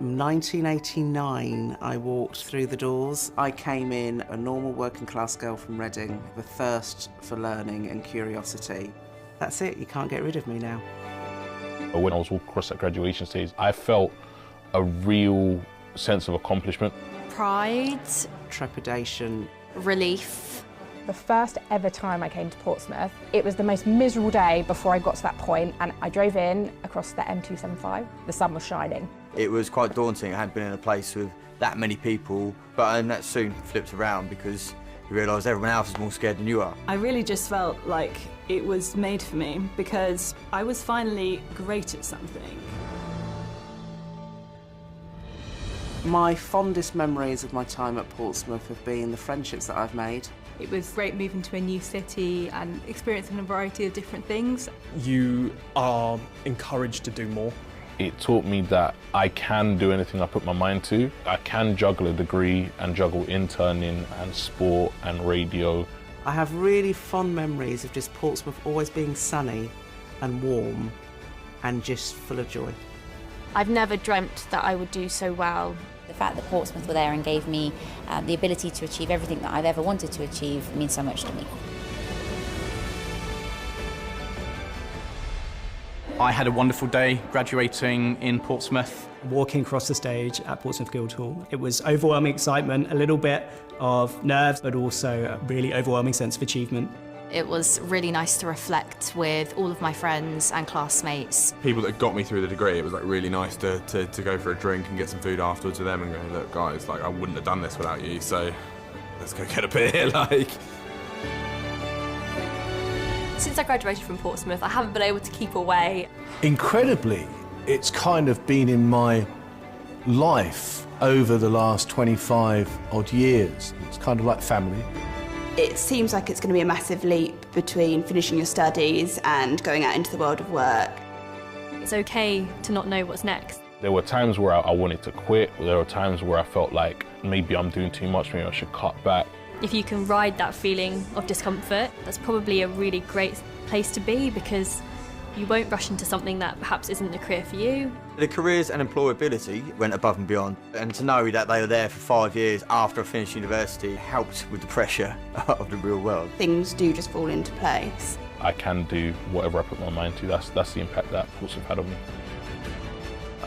1989, I walked through the doors. I came in a normal working class girl from Reading with a thirst for learning and curiosity. That's it, you can't get rid of me now. When I was walking across that graduation stage, I felt a real sense of accomplishment. Pride. Trepidation. Relief. The first ever time I came to Portsmouth, it was the most miserable day before I got to that point, and I drove in across the M275. The sun was shining. It was quite daunting. I hadn't been in a place with that many people, but that soon flipped around because you realise everyone else is more scared than you are. I really just felt like it was made for me because I was finally great at something. My fondest memories of my time at Portsmouth have been the friendships that I've made. It was great moving to a new city and experiencing a variety of different things. You are encouraged to do more. It taught me that I can do anything I put my mind to. I can juggle a degree and juggle interning and sport and radio. I have really fond memories of just Portsmouth always being sunny and warm and just full of joy. I've never dreamt that I would do so well. The fact that Portsmouth were there and gave me the ability to achieve everything that I've ever wanted to achieve means so much to me. I had a wonderful day graduating in Portsmouth. Walking across the stage at Portsmouth Guildhall, it was overwhelming excitement, a little bit of nerves, but also a really overwhelming sense of achievement. It was really nice to reflect with all of my friends and classmates. People that got me through the degree, it was like really nice to go for a drink and get some food afterwards with them and go, look guys, like I wouldn't have done this without you, so let's go get a beer, like. Since I graduated from Portsmouth, I haven't been able to keep away. Incredibly, it's kind of been in my life over the last 25 odd years. It's kind of like family. It seems like it's going to be a massive leap between finishing your studies and going out into the world of work. It's okay to not know what's next. There were times where I wanted to quit. There were times where I felt like maybe I'm doing too much, maybe I should cut back. If you can ride that feeling of discomfort, that's probably a really great place to be because you won't rush into something that perhaps isn't a career for you. The careers and employability went above and beyond, and to know that they were there for 5 years after I finished university helped with the pressure of the real world. Things do just fall into place. I can do whatever I put my mind to. That's the impact that Portsmouth had on me.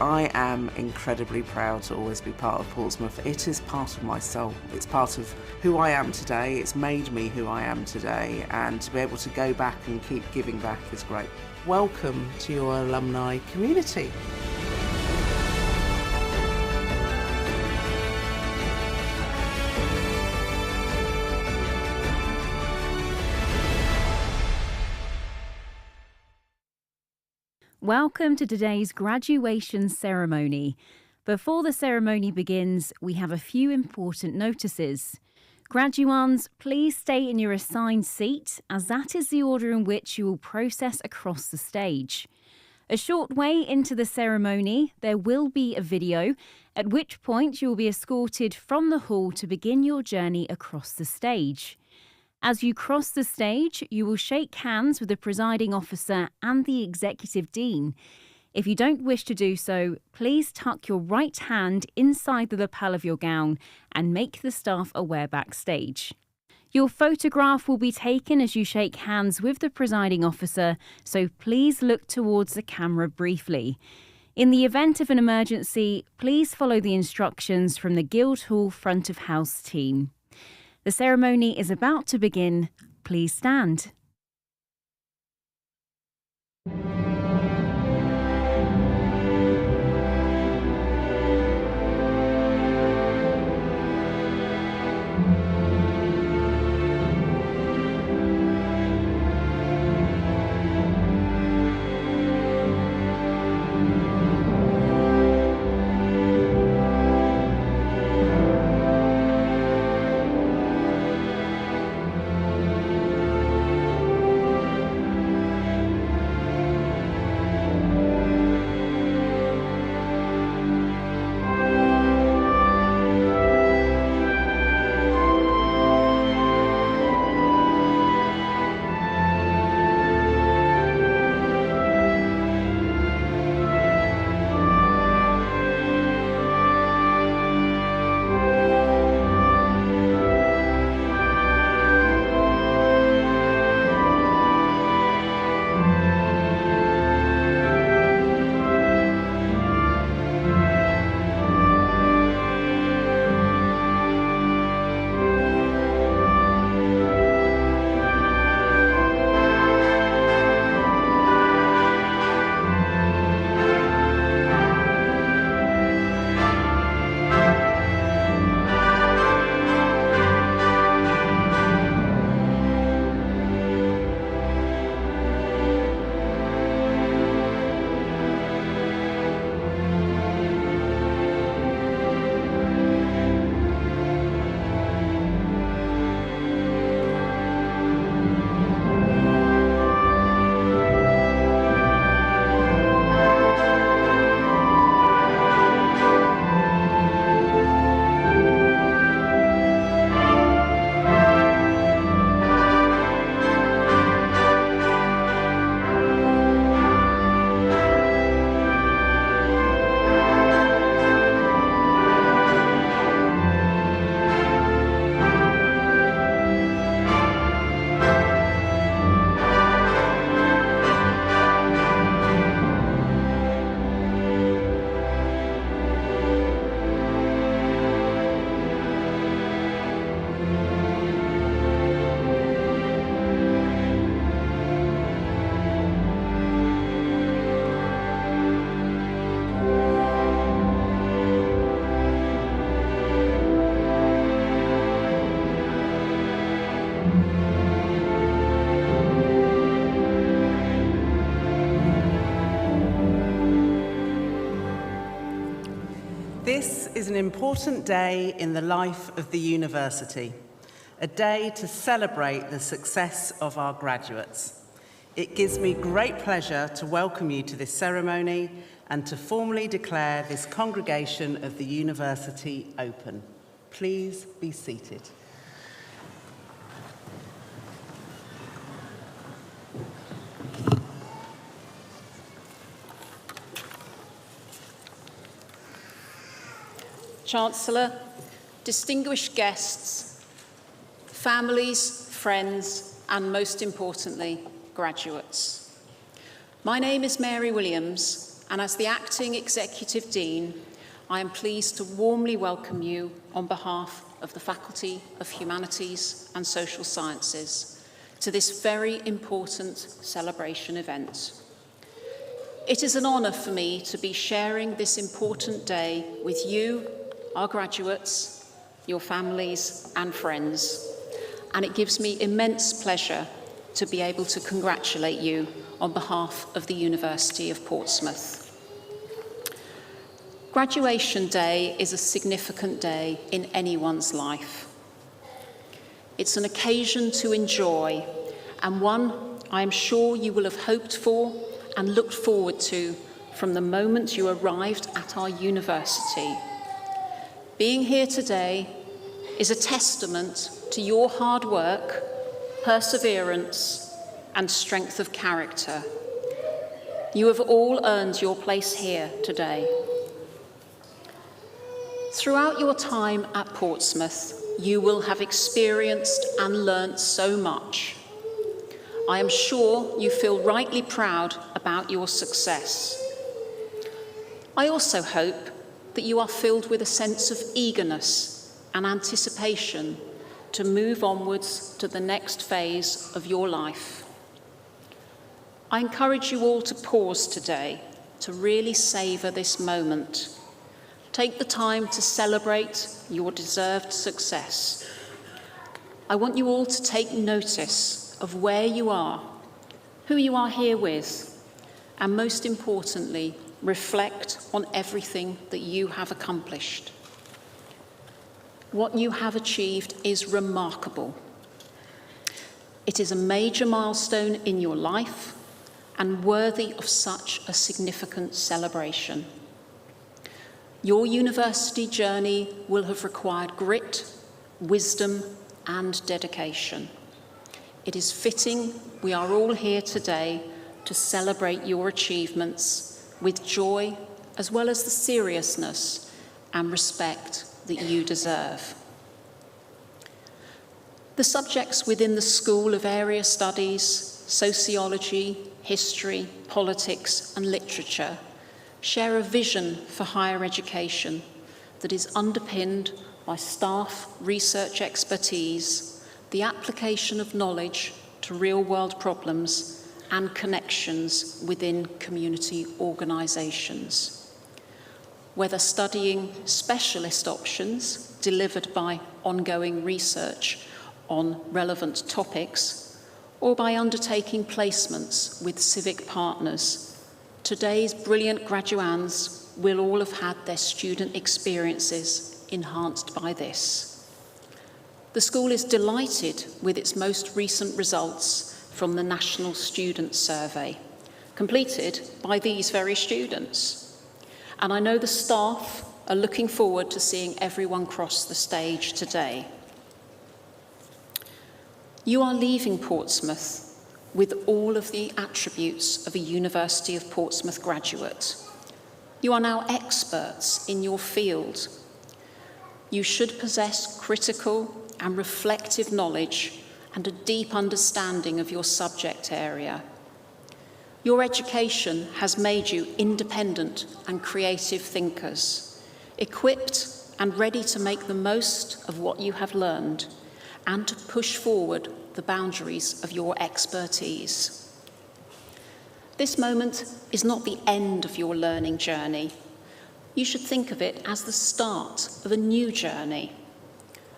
I am incredibly proud to always be part of Portsmouth. It is part of my soul. It's part of who I am today. It's made me who I am today, and to be able to go back and keep giving back is great. Welcome to your alumni community. Welcome to today's graduation ceremony. Before the ceremony begins, we have a few important notices. Graduands, please stay in your assigned seat, as that is the order in which you will process across the stage. A short way into the ceremony, there will be a video, at which point you will be escorted from the hall to begin your journey across the stage. As you cross the stage, you will shake hands with the presiding officer and the executive dean. If you don't wish to do so, please tuck your right hand inside the lapel of your gown and make the staff aware backstage. Your photograph will be taken as you shake hands with the presiding officer, so please look towards the camera briefly. In the event of an emergency, please follow the instructions from the Guildhall front of house team. The ceremony is about to begin. Please stand. This is an important day in the life of the university, a day to celebrate the success of our graduates. It gives me great pleasure to welcome you to this ceremony and to formally declare this congregation of the university open. Please be seated. Chancellor, distinguished guests, families, friends, and most importantly, graduates. My name is Mary Williams, and as the Acting Executive Dean, I am pleased to warmly welcome you on behalf of the Faculty of Humanities and Social Sciences to this very important celebration event. It is an honour for me to be sharing this important day with you, our graduates, your families and friends, and it gives me immense pleasure to be able to congratulate you on behalf of the University of Portsmouth. Graduation Day is a significant day in anyone's life. It's an occasion to enjoy, and one I am sure you will have hoped for and looked forward to from the moment you arrived at our university. Being here today is a testament to your hard work, perseverance, and strength of character. You have all earned your place here today. Throughout your time at Portsmouth, you will have experienced and learnt so much. I am sure you feel rightly proud about your success. I also hope that you are filled with a sense of eagerness and anticipation to move onwards to the next phase of your life. I encourage you all to pause today to really savour this moment. Take the time to celebrate your deserved success. I want you all to take notice of where you are, who you are here with, and most importantly, reflect on everything that you have accomplished. What you have achieved is remarkable. It is a major milestone in your life and worthy of such a significant celebration. Your university journey will have required grit, wisdom, and dedication. It is fitting we are all here today to celebrate your achievements with joy, as well as the seriousness and respect that you deserve. The subjects within the School of Area Studies, Sociology, History, Politics and Literature share a vision for higher education that is underpinned by staff research expertise, the application of knowledge to real-world problems and connections within community organisations. Whether studying specialist options delivered by ongoing research on relevant topics, or by undertaking placements with civic partners, today's brilliant graduands will all have had their student experiences enhanced by this. The school is delighted with its most recent results from the National Student Survey, completed by these very students. And I know the staff are looking forward to seeing everyone cross the stage today. You are leaving Portsmouth with all of the attributes of a University of Portsmouth graduate. You are now experts in your field. You should possess critical and reflective knowledge and a deep understanding of your subject area. Your education has made you independent and creative thinkers, equipped and ready to make the most of what you have learned and to push forward the boundaries of your expertise. This moment is not the end of your learning journey. You should think of it as the start of a new journey,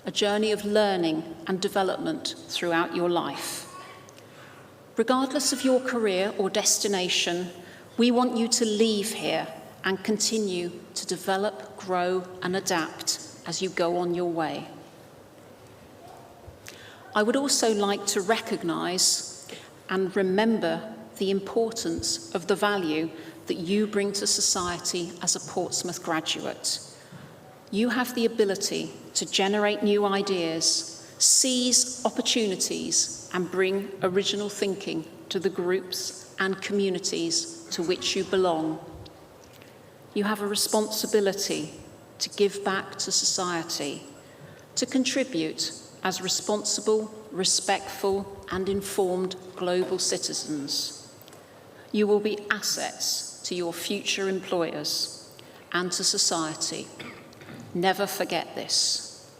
a journey of learning and development throughout your life. Regardless of your career or destination, we want you to leave here and continue to develop, grow and adapt as you go on your way. I would also like to recognise and remember the importance of the value that you bring to society as a Portsmouth graduate. You have the ability to generate new ideas, seize opportunities and bring original thinking to the groups and communities to which you belong. You have a responsibility to give back to society, to contribute as responsible, respectful and informed global citizens. You will be assets to your future employers and to society. Never forget this.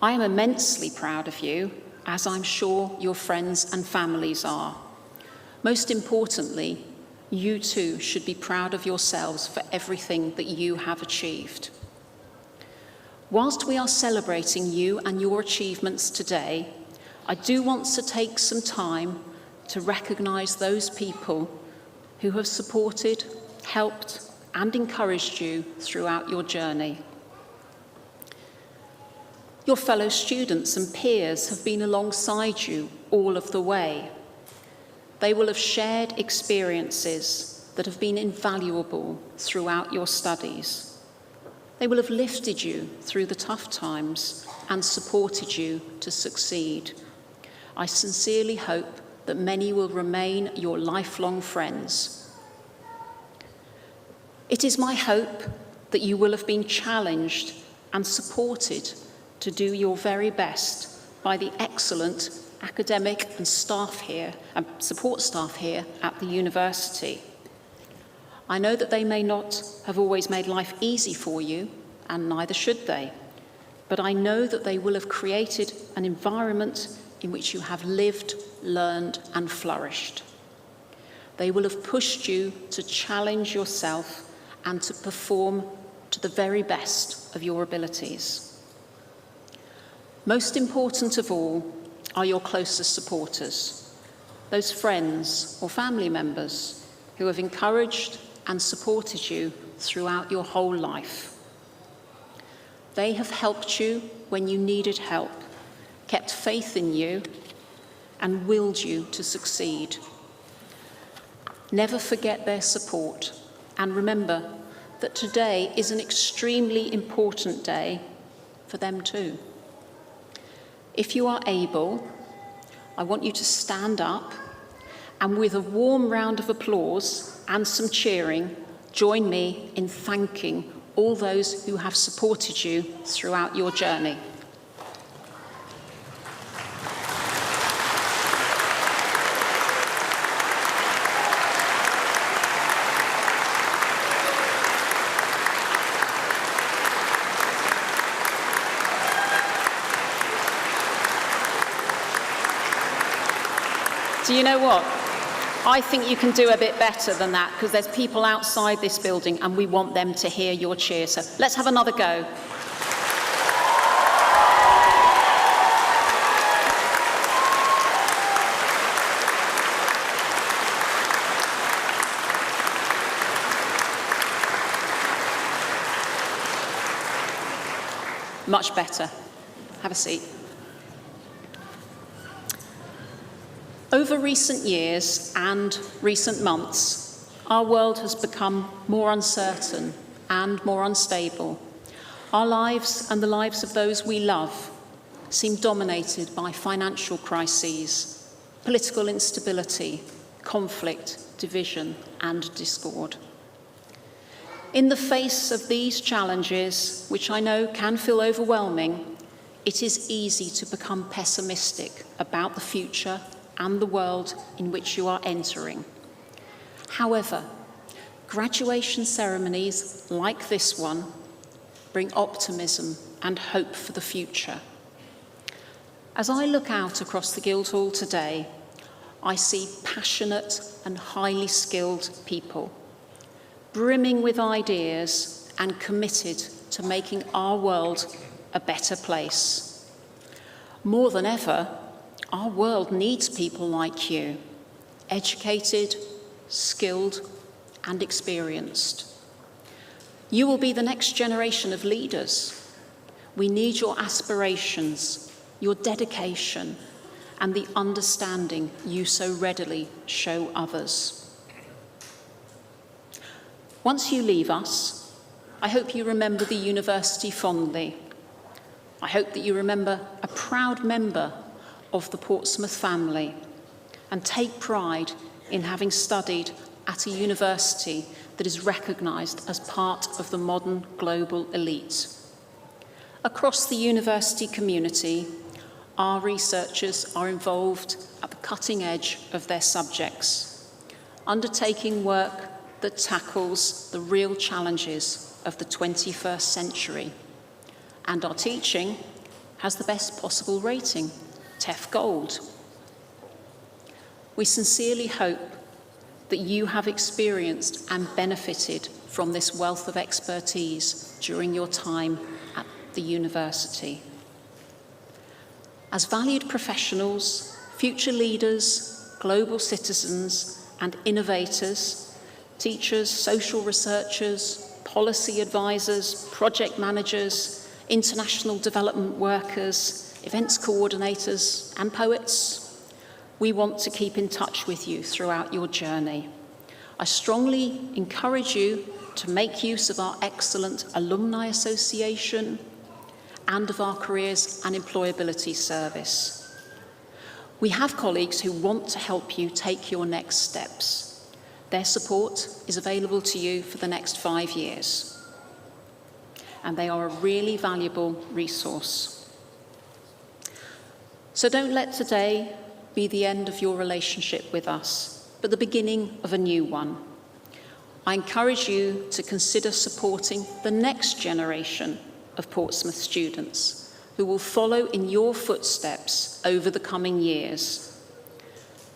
I am immensely proud of you, as I'm sure your friends and families are. Most importantly, you too should be proud of yourselves for everything that you have achieved. Whilst we are celebrating you and your achievements today, I do want to take some time to recognise those people who have supported, helped and encouraged you throughout your journey. Your fellow students and peers have been alongside you all of the way. They will have shared experiences that have been invaluable throughout your studies. They will have lifted you through the tough times and supported you to succeed. I sincerely hope that many will remain your lifelong friends. It is my hope that you will have been challenged and supported to do your very best by the excellent academic and support staff here at the university. I know that they may not have always made life easy for you, and neither should they, but I know that they will have created an environment in which you have lived, learned and flourished. They will have pushed you to challenge yourself and to perform to the very best of your abilities. Most important of all are your closest supporters, those friends or family members who have encouraged and supported you throughout your whole life. They have helped you when you needed help, kept faith in you, and willed you to succeed. Never forget their support, and remember that today is an extremely important day for them too. If you are able, I want you to stand up and with a warm round of applause and some cheering, join me in thanking all those who have supported you throughout your journey. Do you know what? I think you can do a bit better than that, because there's people outside this building and we want them to hear your cheer. So let's have another go. Much better. Have a seat. Over recent years and recent months, our world has become more uncertain and more unstable. Our lives and the lives of those we love seem dominated by financial crises, political instability, conflict, division, and discord. In the face of these challenges, which I know can feel overwhelming, it is easy to become pessimistic about the future and the world in which you are entering. However, graduation ceremonies like this one bring optimism and hope for the future. As I look out across the Guildhall today, I see passionate and highly skilled people, brimming with ideas and committed to making our world a better place. More than ever, our world needs people like you, educated, skilled, and experienced. You will be the next generation of leaders. We need your aspirations, your dedication, and the understanding you so readily show others. Once you leave us, I hope you remember the university fondly. I hope that you remember a proud member of the Portsmouth family and take pride in having studied at a university that is recognised as part of the modern global elite. Across the university community, our researchers are involved at the cutting edge of their subjects, undertaking work that tackles the real challenges of the 21st century. And our teaching has the best possible rating, TEF Gold. We sincerely hope that you have experienced and benefited from this wealth of expertise during your time at the university. As valued professionals, future leaders, global citizens and innovators, teachers, social researchers, policy advisors, project managers, international development workers, events coordinators and poets, we want to keep in touch with you throughout your journey. I strongly encourage you to make use of our excellent Alumni Association and of our Careers and Employability Service. We have colleagues who want to help you take your next steps. Their support is available to you for the next 5 years. And they are a really valuable resource. So don't let today be the end of your relationship with us, but the beginning of a new one. I encourage you to consider supporting the next generation of Portsmouth students who will follow in your footsteps over the coming years.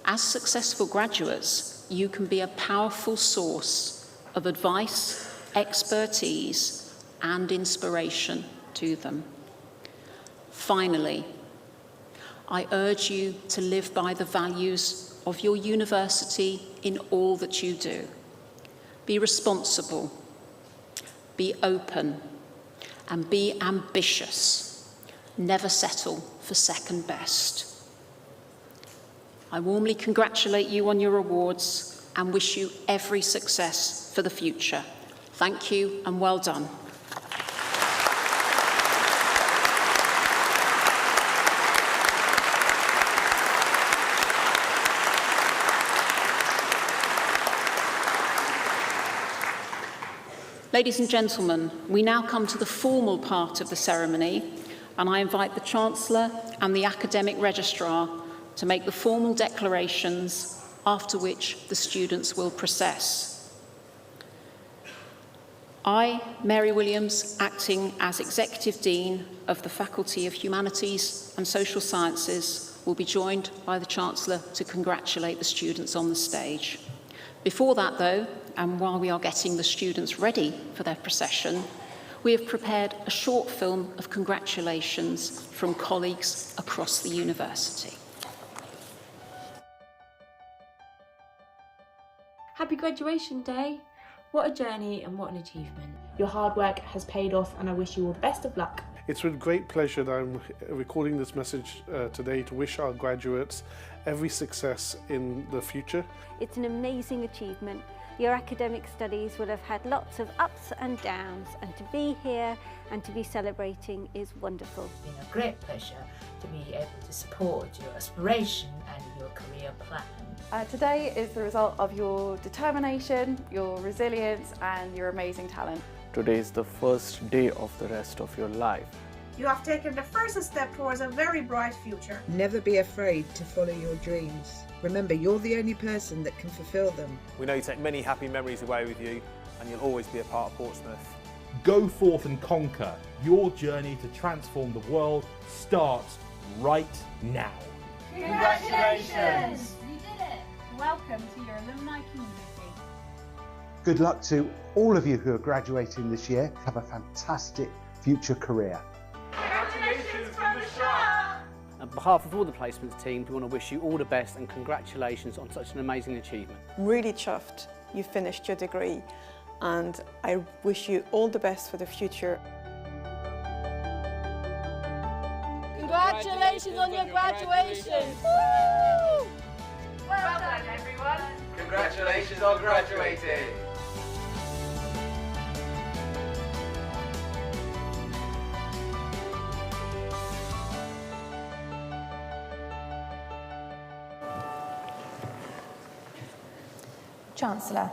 As successful graduates, you can be a powerful source of advice, expertise, and inspiration to them. Finally, I urge you to live by the values of your university in all that you do. Be responsible, be open, and be ambitious. Never settle for second best. I warmly congratulate you on your awards and wish you every success for the future. Thank you and well done. Ladies and gentlemen, we now come to the formal part of the ceremony, and I invite the Chancellor and the Academic Registrar to make the formal declarations, after which the students will process. I, Mary Williams, acting as Executive Dean of the Faculty of Humanities and Social Sciences, will be joined by the Chancellor to congratulate the students on the stage. Before that, though, and while we are getting the students ready for their procession, we have prepared a short film of congratulations from colleagues across the university. Happy graduation day! What a journey and what an achievement. Your hard work has paid off and I wish you all the best of luck. It's with great pleasure that I'm recording this message today to wish our graduates every success in the future. It's an amazing achievement. Your academic studies will have had lots of ups and downs, and to be here and to be celebrating is wonderful. It's been a great pleasure to be able to support your aspiration and your career plan. Today is the result of your determination, your resilience and your amazing talent. Today is the first day of the rest of your life. You have taken the first step towards a very bright future. Never be afraid to follow your dreams. Remember, you're the only person that can fulfil them. We know you take many happy memories away with you, and you'll always be a part of Portsmouth. Go forth and conquer. Your journey to transform the world starts right now. Congratulations! You did it! Welcome to your alumni community. Good luck to all of you who are graduating this year. Have a fantastic future career. Congratulations from the shop! On behalf of all the placements team, we want to wish you all the best and congratulations on such an amazing achievement. I'm really chuffed you finished your degree, and I wish you all the best for the future. Congratulations on your graduation! Woo! Well done, everyone. Congratulations on graduating. Chancellor,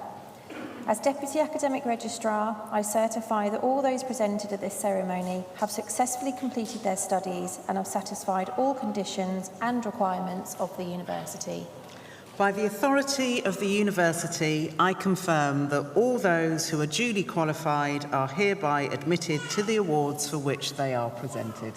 as Deputy Academic Registrar, I certify that all those presented at this ceremony have successfully completed their studies and have satisfied all conditions and requirements of the university. By the authority of the university, I confirm that all those who are duly qualified are hereby admitted to the awards for which they are presented.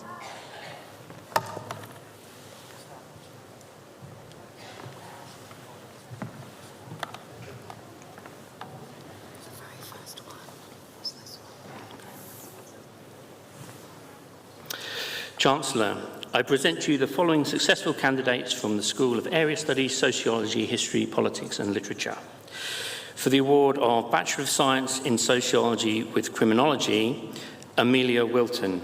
Chancellor, I present to you the following successful candidates from the School of Area Studies, Sociology, History, Politics and Literature. For the award of Bachelor of Science in Sociology with Criminology, Amelia Wilton.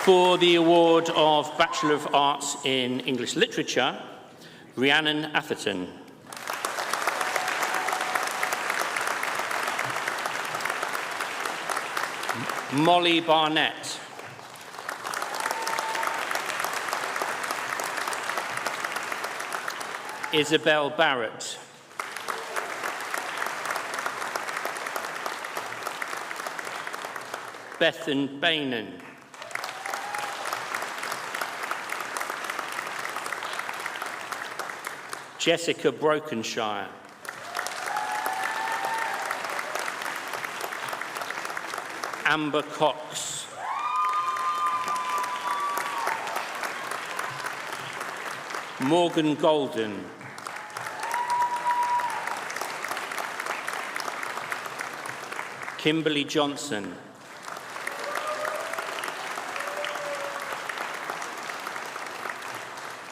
For the award of Bachelor of Arts in English Literature, Rhiannon Atherton. Molly Barnett. Isabel Barrett. Bethan Bainan. Jessica Brokenshire. Amber Cox. Morgan Golden. Kimberly Johnson.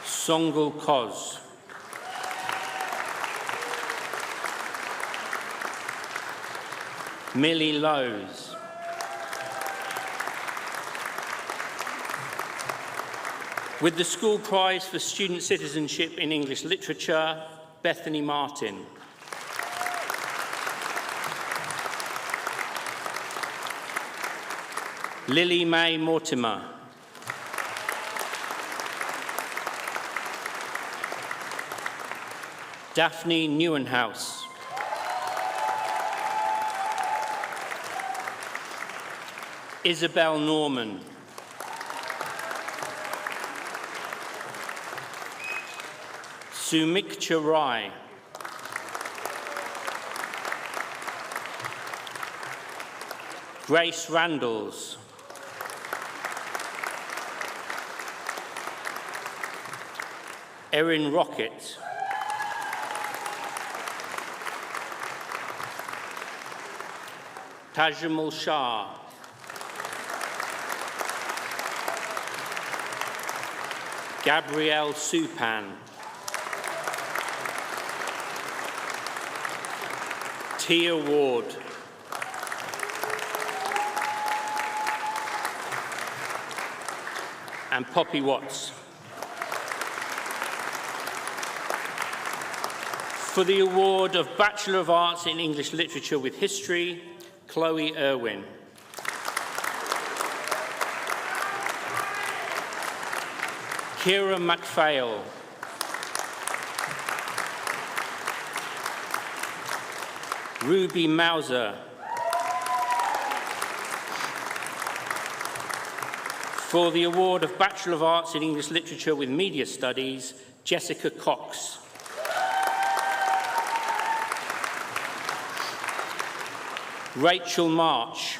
Songul Koz. Millie Lowes. With the School Prize for Student Citizenship in English Literature, Bethany Martin. Lily May Mortimer. Daphne Neuenhaus. Isabel Norman. Sumikcha Rai. Grace Randalls. Erin Rocket. Tajamal Shah. Gabrielle Supan. Tia Ward. And Poppy Watts. For the award of Bachelor of Arts in English Literature with History, Chloe Irwin. Kira MacPhail. Ruby Mauser. For the award of Bachelor of Arts in English Literature with Media Studies, Jessica Cox. Rachel March.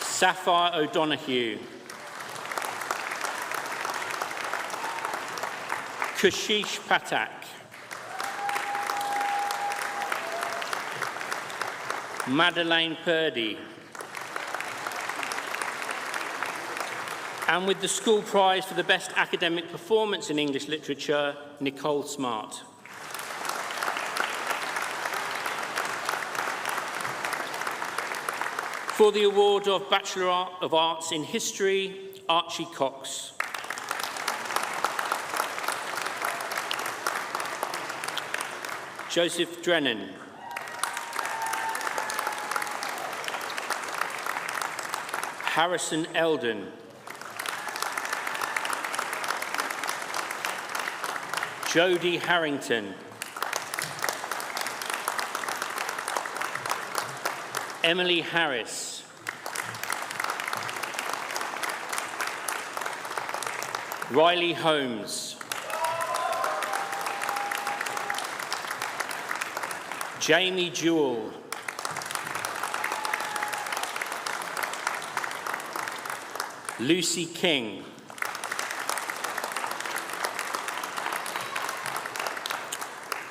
Sapphire O'Donoghue. Kashish Patak. Madeleine Purdy. And with the school prize for the best academic performance in English literature, Nicole Smart. For the award of Bachelor of Arts in History, Archie Cox. Joseph Drennan. Harrison Eldon. Jodie Harrington. Emily Harris. Riley Holmes. Jamie Jewell. Lucy King.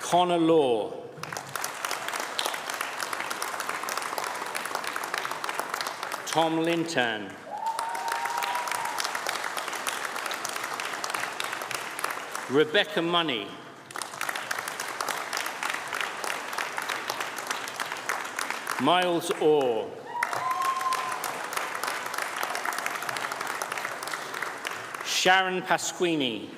Connor Law. Tom Linton. Rebecca Money. Miles Orr. Sharon Pasquini.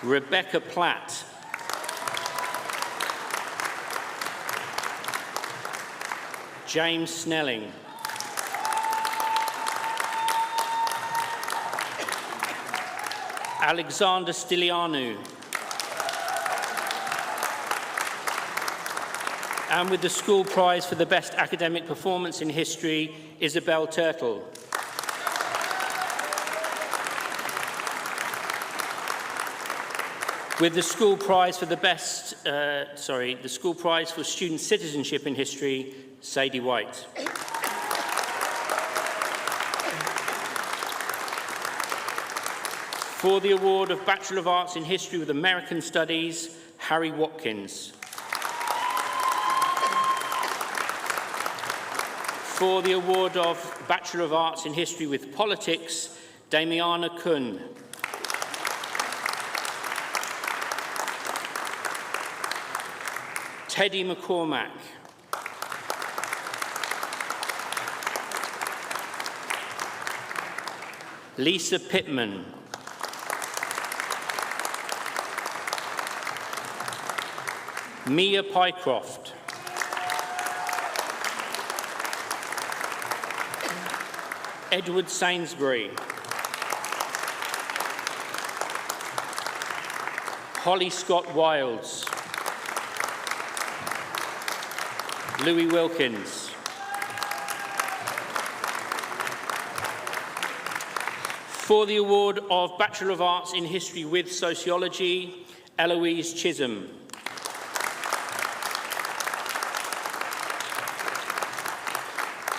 Rebecca Platt. James Snelling. Alexander Stilianou. And with the school prize for the best academic performance in history, Isabel Turtle. With the school prize for the best, the school prize for student citizenship in history, Sadie White. For the award of Bachelor of Arts in History with American Studies, Harry Watkins. For the award of Bachelor of Arts in History with Politics, Damiana Kuhn. Teddy McCormack. Lisa Pittman. Mia Pycroft. Edward Sainsbury. Holly Scott Wilds. Louis Wilkins. For the award of Bachelor of Arts in History with Sociology, Eloise Chisholm.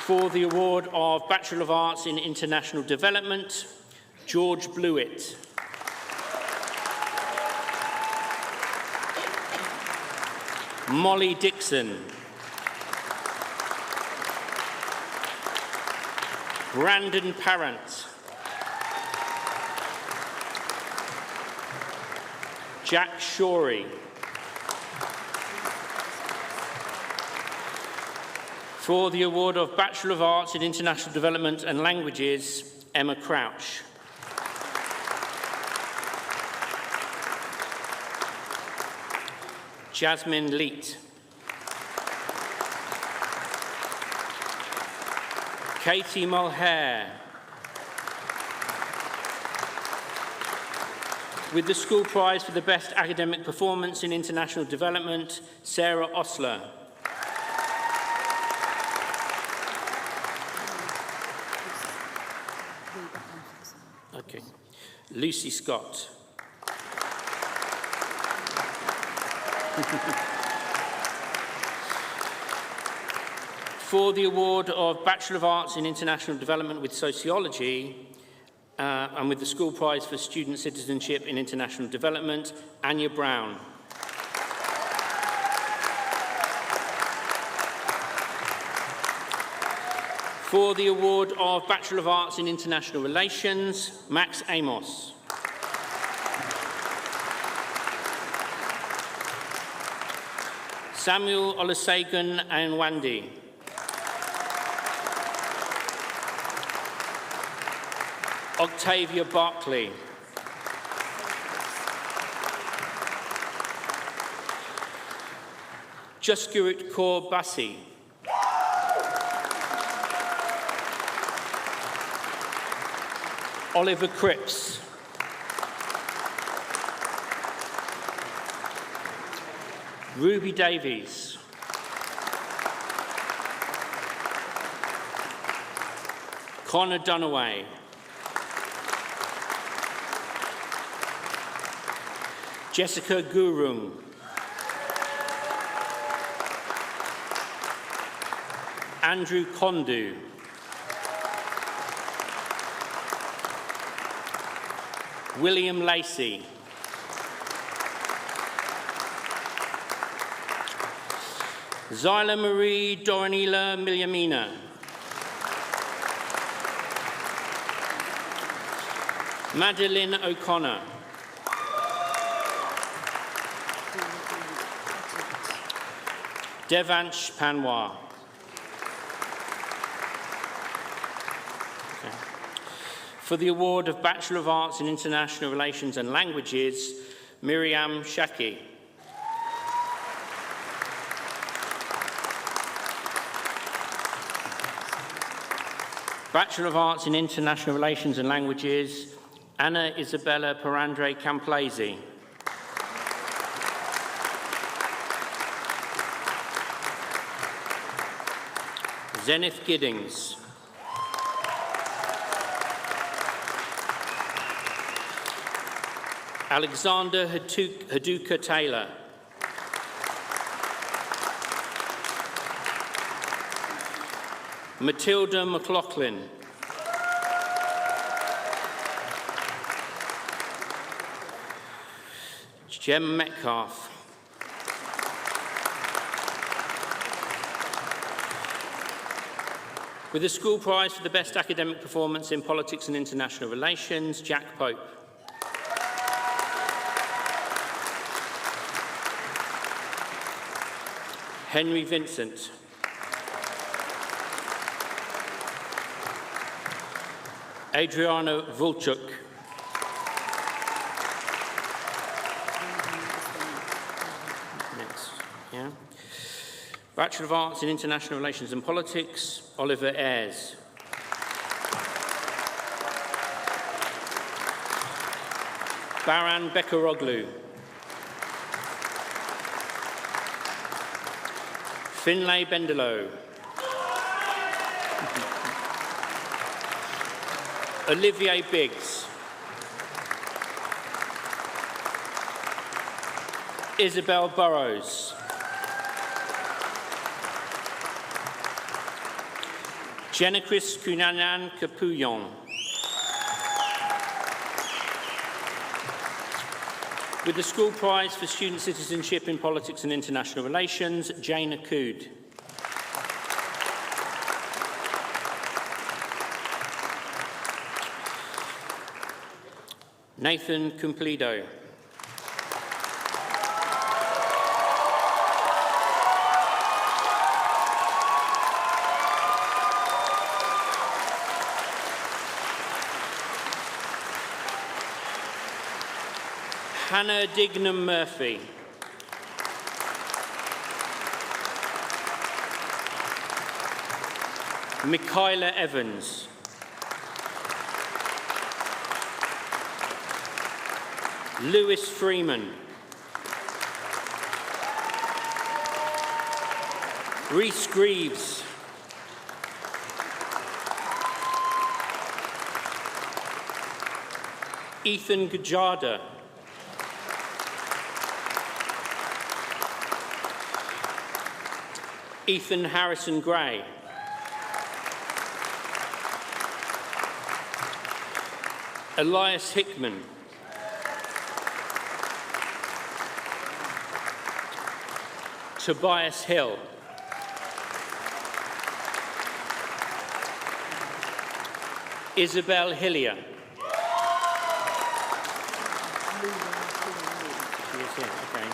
For the award of Bachelor of Arts in International Development, George Blewett. Molly Dixon. Brandon Parent. Jack Shorey. For the award of Bachelor of Arts in International Development and Languages, Emma Crouch. Jasmine Leet. Katie Mulhare. With the school prize for the best academic performance in international development, Sarah Osler. Okay. Lucy Scott. For the award of Bachelor of Arts in International Development with Sociology, and with the school prize for student citizenship in international development, Anya Brown. For the award of Bachelor of Arts in International Relations, Max Amos. Samuel Olusegun Anwandi. Octavia Barclay. Juskirit Kaur Bassi. Oliver Cripps. Ruby Davies. Connor Dunaway. Jessica Gurung. Andrew Kondu. William Lacey. Zyla Marie Doranila Milyamina. Madeline O'Connor. Devansh Panwar. Okay. For the award of Bachelor of Arts in International Relations and Languages, Miriam Shaki. Bachelor of Arts in International Relations and Languages, Anna Isabella Parandre Camplesi. Zenith Giddings. Alexander Haduka Taylor. Matilda McLaughlin. Jem Metcalf. With the school prize for the best academic performance in politics and international relations, Jack Pope. Henry Vincent. Adriana Vulchuk. Next, yeah. Bachelor of Arts in International Relations and Politics, Oliver Ayres. Baran Bekaroglu. Finlay Bendelow. Olivier Biggs. Isabel Burrows. Jenachris Kunanan Kapuyon. With the school prize for student citizenship in politics and international relations, Jane Akood. Nathan Cumplido. Hannah Dignam Murphy. Michaela Evans. Lewis Freeman. Rhys Greaves. Ethan Gajada. Ethan Harrison Gray. Elias Hickman. Tobias Hill. Isabel Hillier. Okay.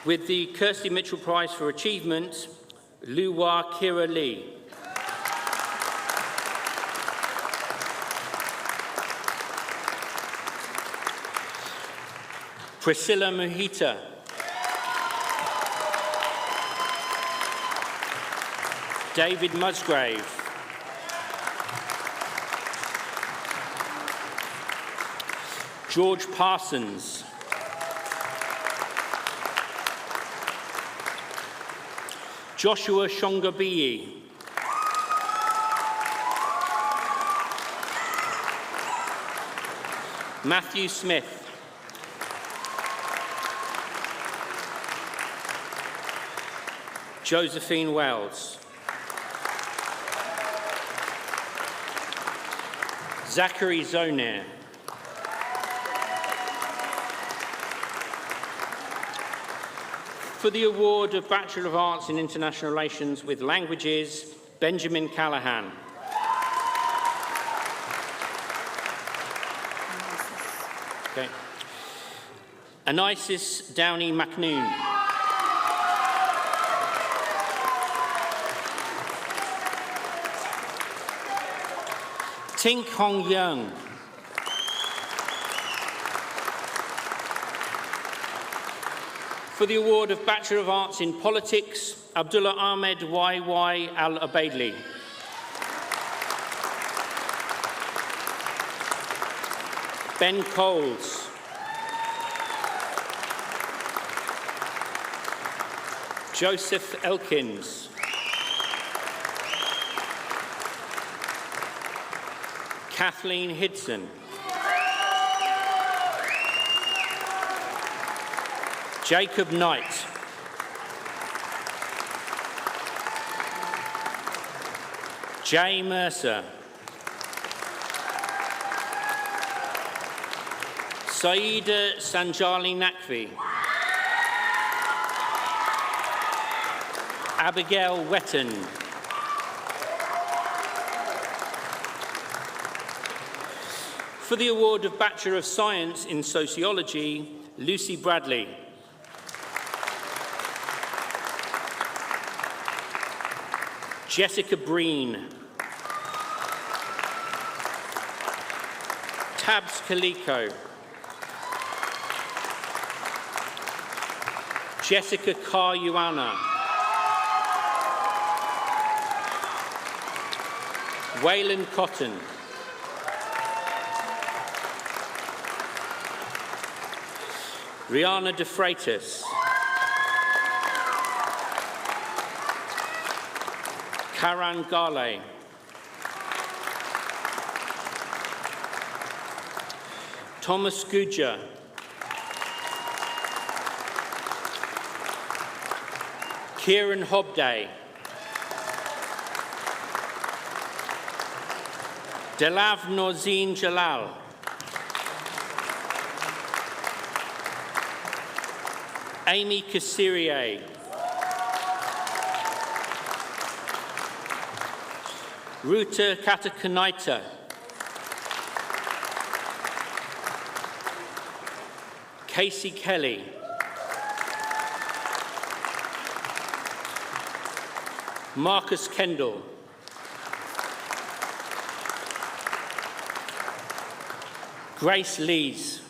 With the Kirsty Mitchell Prize for Achievement, Luwa Kira Lee. Priscilla Mujita. David Musgrave. George Parsons. Joshua Shongabiyi. Matthew Smith. Josephine Wells. Zachary Zonair. For the award of Bachelor of Arts in International Relations with Languages, Benjamin Callahan. Okay. Anisis Downey McNoon. Tink Hong Young. For the award of Bachelor of Arts in Politics, Abdullah Ahmed Y.Y. Al-Abaidli. Ben Coles. Joseph Elkins. Kathleen Hidson. Jacob Knight. Jay Mercer. Saida Sanjali Naqvi. Abigail Wetton. For the award of Bachelor of Science in Sociology, Lucy Bradley. Jessica Breen. Tabs Kaliko. Jessica Karyuana. Waylon Cotton. Rihanna De Freitas. Karan Gale. Thomas Guja. Kieran Hobday. Delav Norzeen Jalal. Amy Kassirier. Ruta Katakanaita. Casey Kelly. Marcus Kendall. Grace Lees.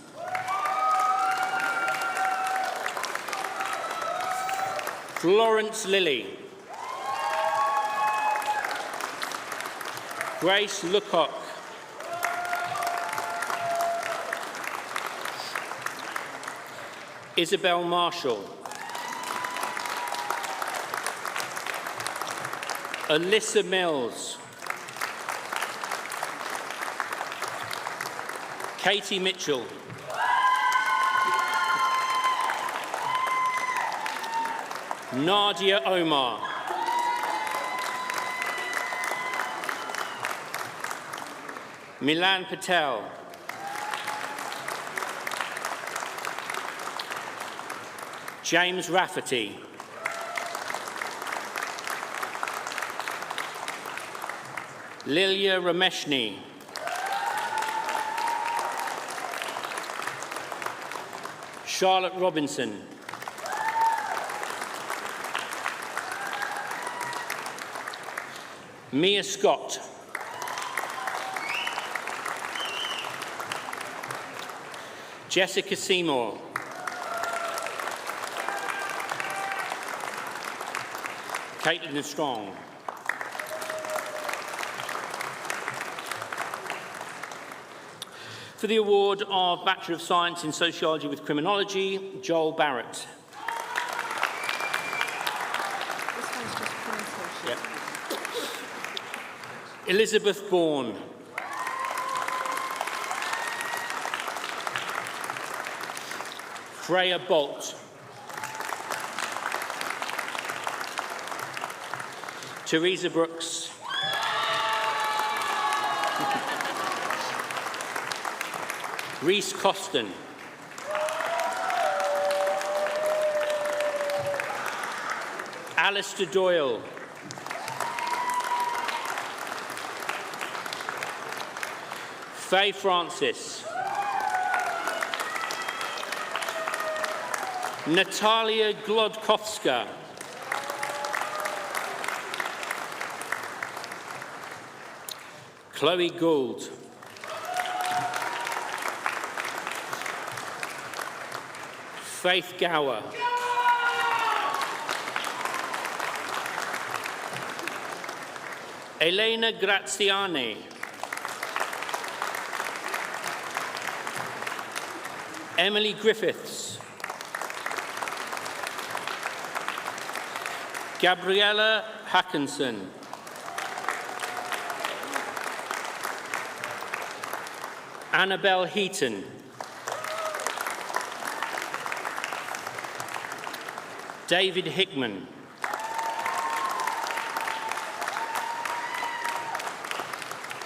Florence Lilly. Grace Loocock. Isabel Marshall. Alyssa Mills. Katie Mitchell. Nadia Omar. Milan Patel. James Rafferty. Lilia Rameshni. Charlotte Robinson. Mia Scott. Jessica Seymour. Caitlin Strong. For the award of Bachelor of Science in Sociology with Criminology, Joel Barrett. Yep. Elizabeth Bourne. Freya Bolt. Teresa Brooks. Reese Coston. Alistair Doyle. Faye Francis. Natalia Glodkowska. Chloe Gould. Faith Gower. Elena Graziani. Emily Griffiths. Gabriella Hackinson. Annabelle Heaton. David Hickman.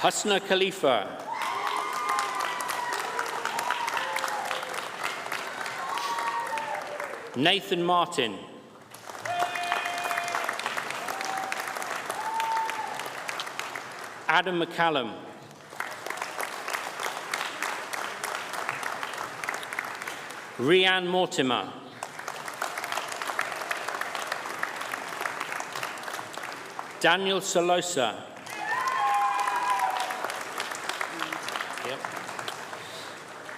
Husna Khalifa. Nathan Martin. Adam McCallum. Rianne Mortimer. Daniel Solosa. Yep.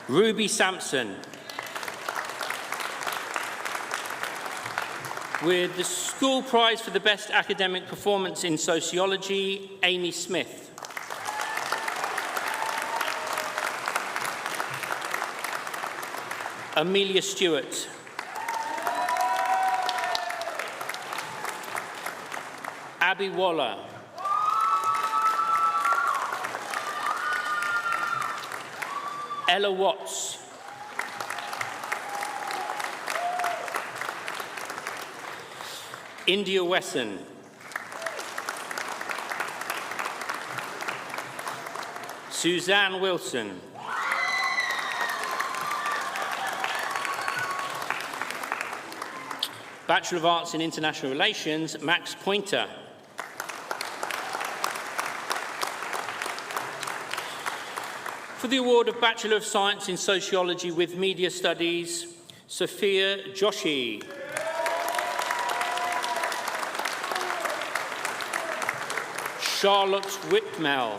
Ruby Sampson. With the school prize for the best academic performance in sociology, Amy Smith. Amelia Stewart. Abby Waller. Ella Watts. India Wesson. Suzanne Wilson. Bachelor of Arts in International Relations, Max Pointer. For the award of Bachelor of Science in Sociology with Media Studies, Sophia Joshi. Charlotte Whitmell.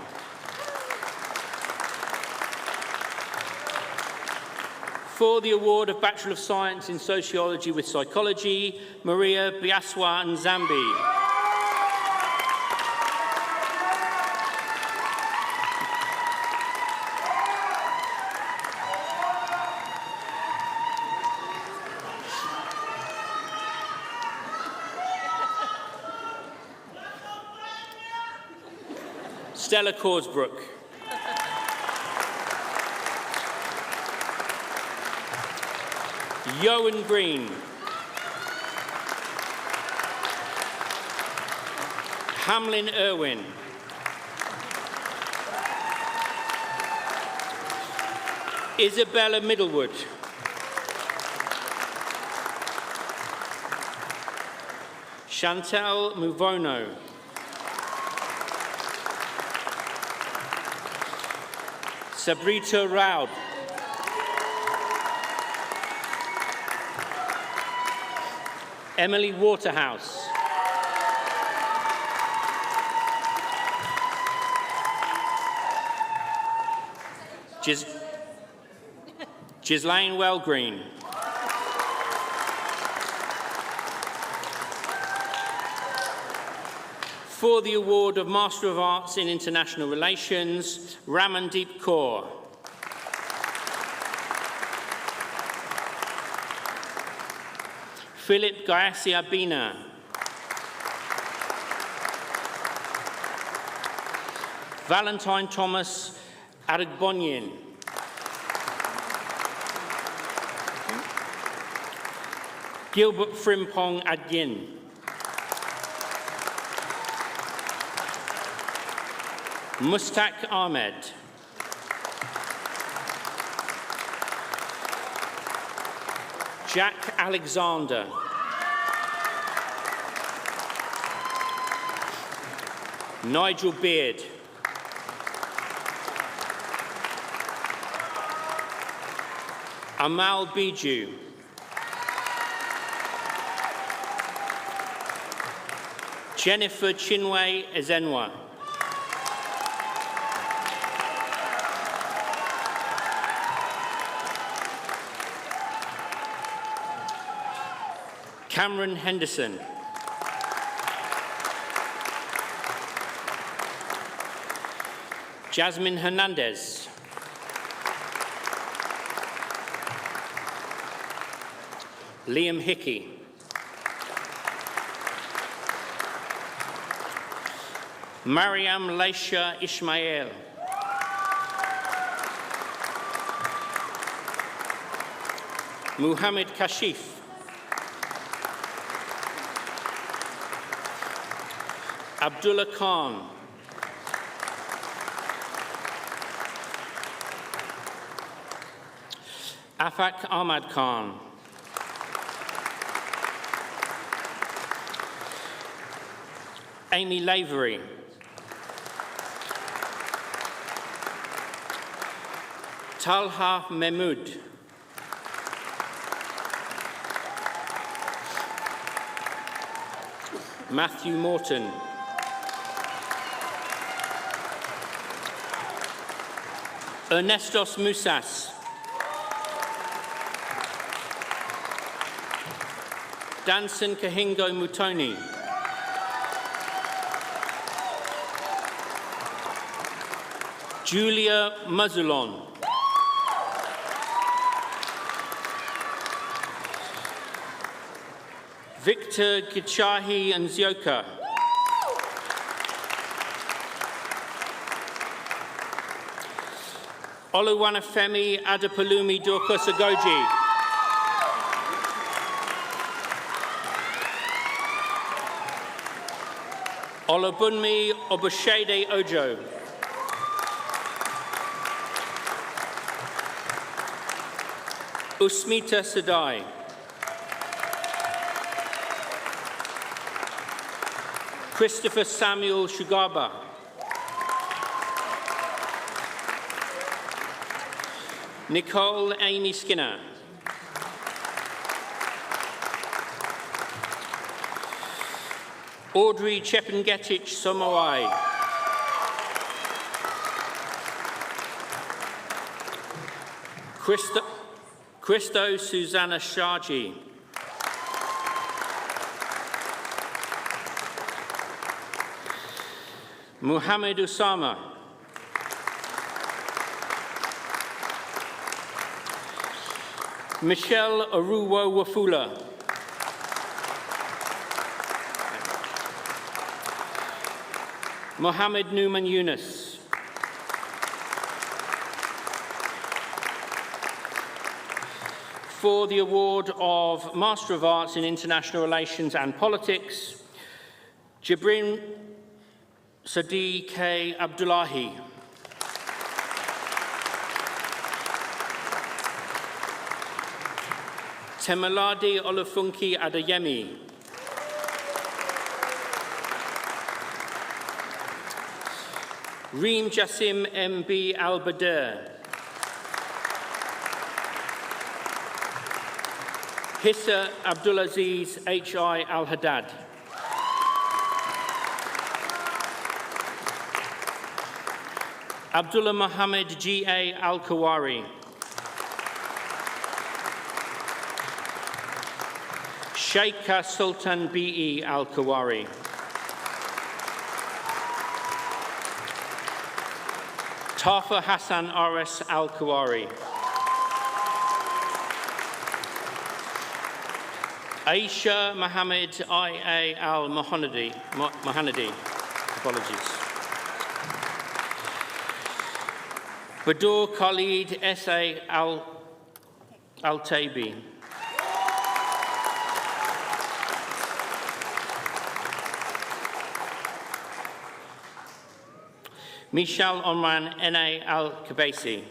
For the award of Bachelor of Science in Sociology with Psychology, Maria Biaswa Nzambi. Stella Corsbrook. Yoan Green. Hamlin Irwin. Isabella Middlewood. Chantal Muvono. Sabrita Raud. Emily Waterhouse. Ghislaine Wellgreen. For the award of Master of Arts in International Relations, Ramandeep Kaur. Philip Gayassia Bina. Valentine Thomas Aragbonyin. Gilbert Frimpong Adyin. Mustaq Ahmed. Jack Alexander. Nigel Beard. Amal Biju. Jennifer Chinwe Ezenwa. Cameron Henderson. Jasmine Hernandez. Liam Hickey. Mariam Laisha Ismail. Muhammad Kashif. Abdullah Khan. Afak Ahmad Khan. Amy Lavery. Talha Mahmood. Matthew Morton. Ernestos Musas. Danson Kahingo Mutoni. Julia Mazulon. Victor Gichahi Nzioka. Oluwanifemi Adepalumi Dorkosagoji. Olabunmi Obushede Ojo. Usmita Sadai. Christopher Samuel Shugaba. Nicole Amy Skinner. Audrey Chepengetich Somawai. Christo Susanna Shaji. Muhammad Usama. Michelle Aruwo Wafula. Mohammed Numan Yunus. For the award of Master of Arts in International Relations and Politics, Jibrin Sadi K. Abdullahi. Temaladi Olufunki Adeyemi. Reem Jassim M.B. Al-Bader. Hissa Abdulaziz H.I. Al-Haddad. Abdullah Mohammed G.A. Al-Kawari. Sheikha Sultan B.E. Al-Kawari. Tafa Hassan R.S. Al-Kawari. Aisha Mohammed I.A. Al-Mohanadi. Apologies. Badur Khalid S.A. Al-Taibi. Mishal Omran N.A. Al-Kabaisi.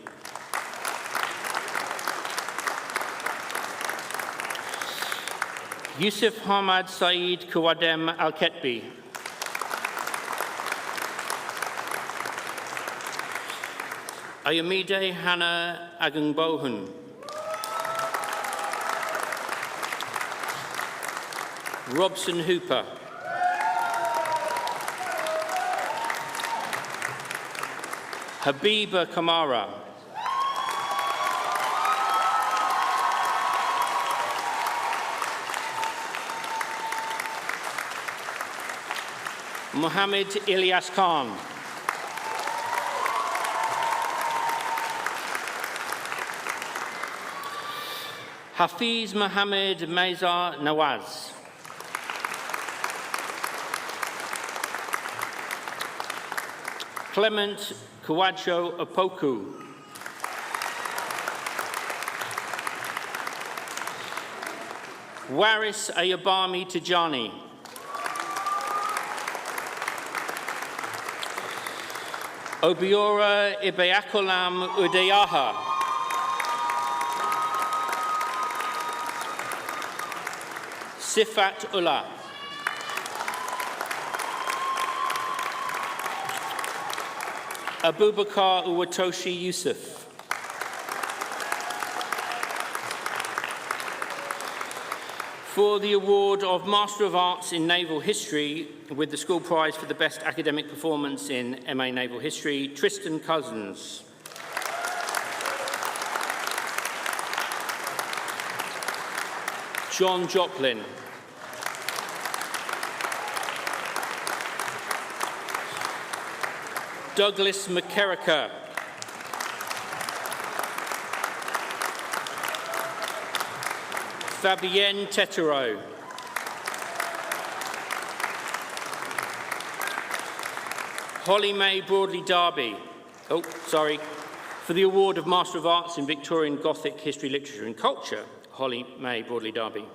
Yusuf Hamad Saeed Kawadem Al-Ketbi. Ayomide Hannah Agungbohun. Robson Hooper. Habiba Kamara. Mohammed Ilyas Khan. Hafiz Mohammed Meza Nawaz. Clement Kawacho Opoku. Waris Ayabami Tijani. Obiora Ibeakolam Udayaha. Sifat Ullah. Abubakar Uwatoshi Yusuf. For the award of Master of Arts in Naval History with the school prize for the best academic performance in MA Naval History, Tristan Cousins. John Joplin. Douglas McKerricker. Fabienne Tetero. Holly May Broadley Darby. For the award of Master of Arts in Victorian Gothic History, Literature and Culture, Holly May Broadley Darby.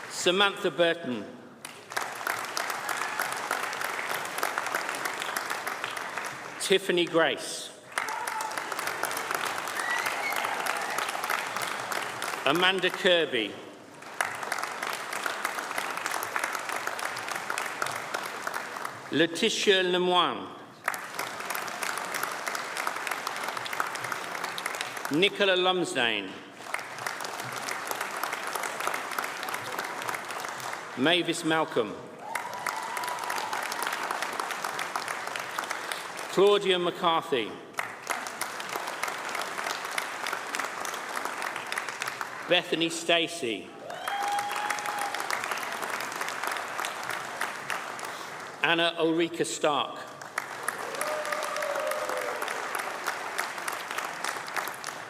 Samantha Burton. Tiffany Grace. Amanda Kirby. Letitia Lemoine. Nicola Lumsdane. Mavis Malcolm. Claudia McCarthy. Bethany Stacey. Anna Ulrika Stark.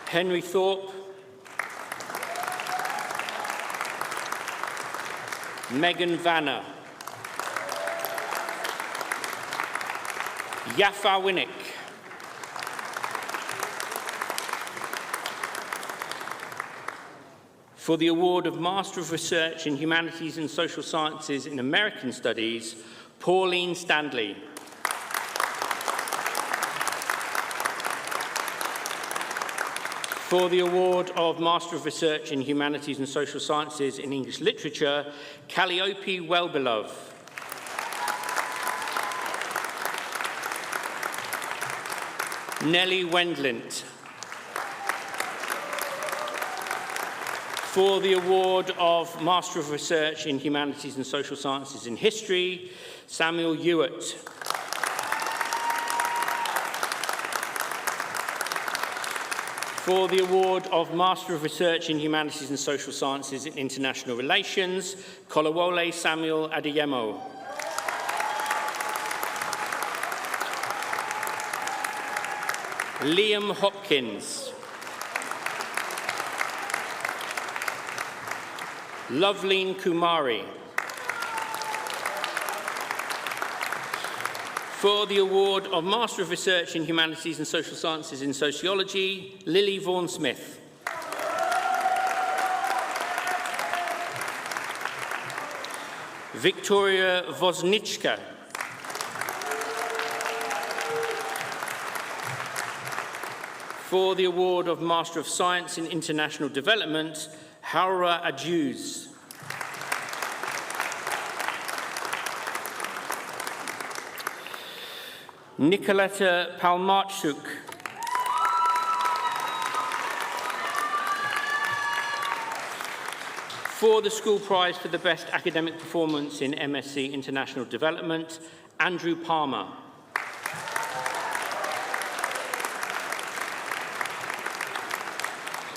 Henry Thorpe. Megan Vanner. Yafa Winnick. For the award of Master of Research in Humanities and Social Sciences in American Studies, Pauline Standley. For the award of Master of Research in Humanities and Social Sciences in English Literature, Calliope Wellbeloved. Nellie Wendlandt. For the award of Master of Research in Humanities and Social Sciences in History, Samuel Hewitt. For the award of Master of Research in Humanities and Social Sciences in International Relations, Kolawole Samuel Adeyemo. Liam Hopkins. Loveleen Kumari. For the award of Master of Research in Humanities and Social Sciences in Sociology, Lily Vaughan-Smith. Victoria Wozniczka. For the award of Master of Science in International Development, Haura Ajuz. Nicoletta Palmarchuk. For the School Prize for the Best Academic Performance in MSc International Development, Andrew Palmer.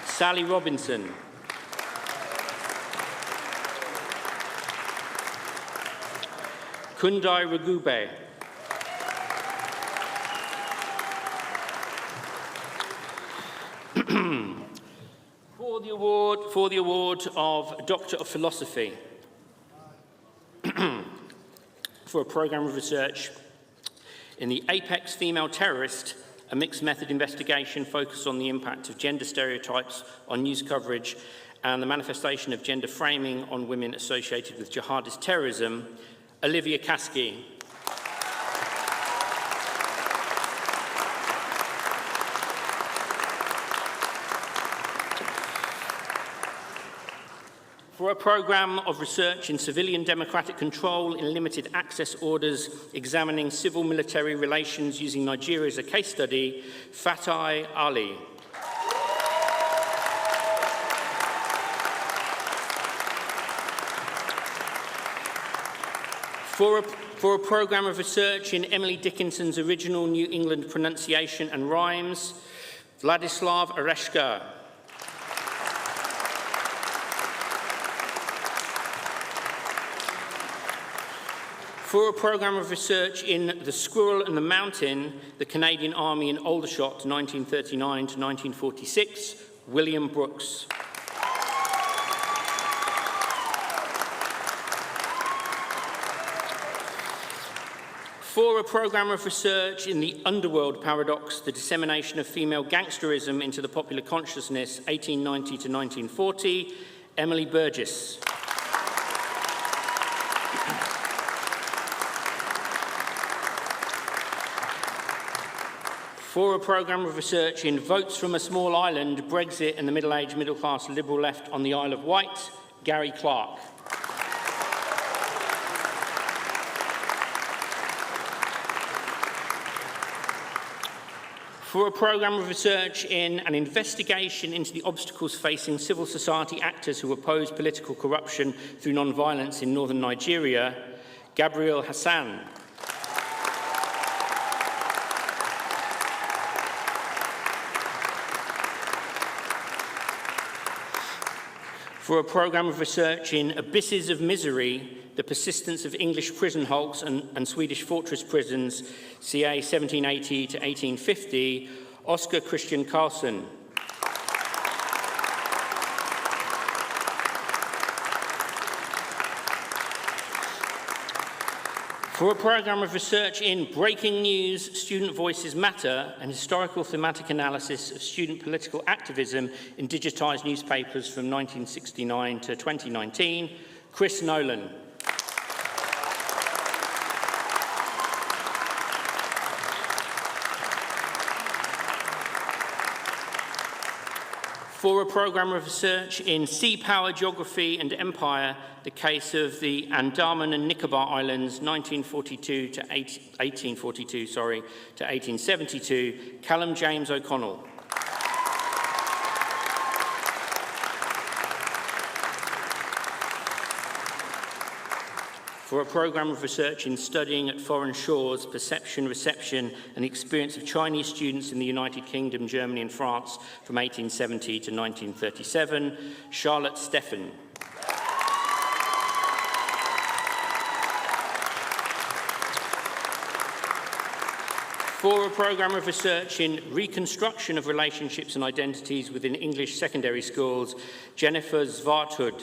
Sally Robinson. Kundai Ragube. For the award of Doctor of Philosophy for a programme of research in the Apex Female Terrorist, a mixed method investigation focused on the impact of gender stereotypes on news coverage and the manifestation of gender framing on women associated with jihadist terrorism, Olivia Caskey. For a programme of research in civilian democratic control in limited access orders examining civil-military relations using Nigeria as a case study, Fatai Ali. For a programme of research in Emily Dickinson's original New England pronunciation and rhymes, Vladislav Oreshka. For a programme of research in The Squirrel and the Mountain, the Canadian Army in Aldershot, 1939 to 1946, William Brooks. For a programme of research in the Underworld Paradox, the dissemination of female gangsterism into the popular consciousness, 1890 to 1940, Emily Burgess. For a programme of research in Votes from a Small Island, Brexit and the Middle-aged, middle-class Liberal left on the Isle of Wight, Gary Clark. For a programme of research in an investigation into the obstacles facing civil society actors who oppose political corruption through non-violence in northern Nigeria, Gabriel Hassan. For a programme of research in Abysses of Misery, the persistence of English prison hulks and Swedish fortress prisons, ca. 1780 to 1850, Oscar Christian Carlson. For a programme of research in Breaking News, Student Voices Matter, and historical thematic analysis of student political activism in digitised newspapers from 1969 to 2019, Chris Nolan. For a programme of research in sea power, geography and empire, the case of the Andaman and Nicobar Islands, 1842 to 1872, Callum James O'Connell. For a programme of research in studying at foreign shores, perception, reception and the experience of Chinese students in the United Kingdom, Germany and France from 1870 to 1937, Charlotte Steffen. For a programme of research in reconstruction of relationships and identities within English secondary schools, Jennifer Zwarthud.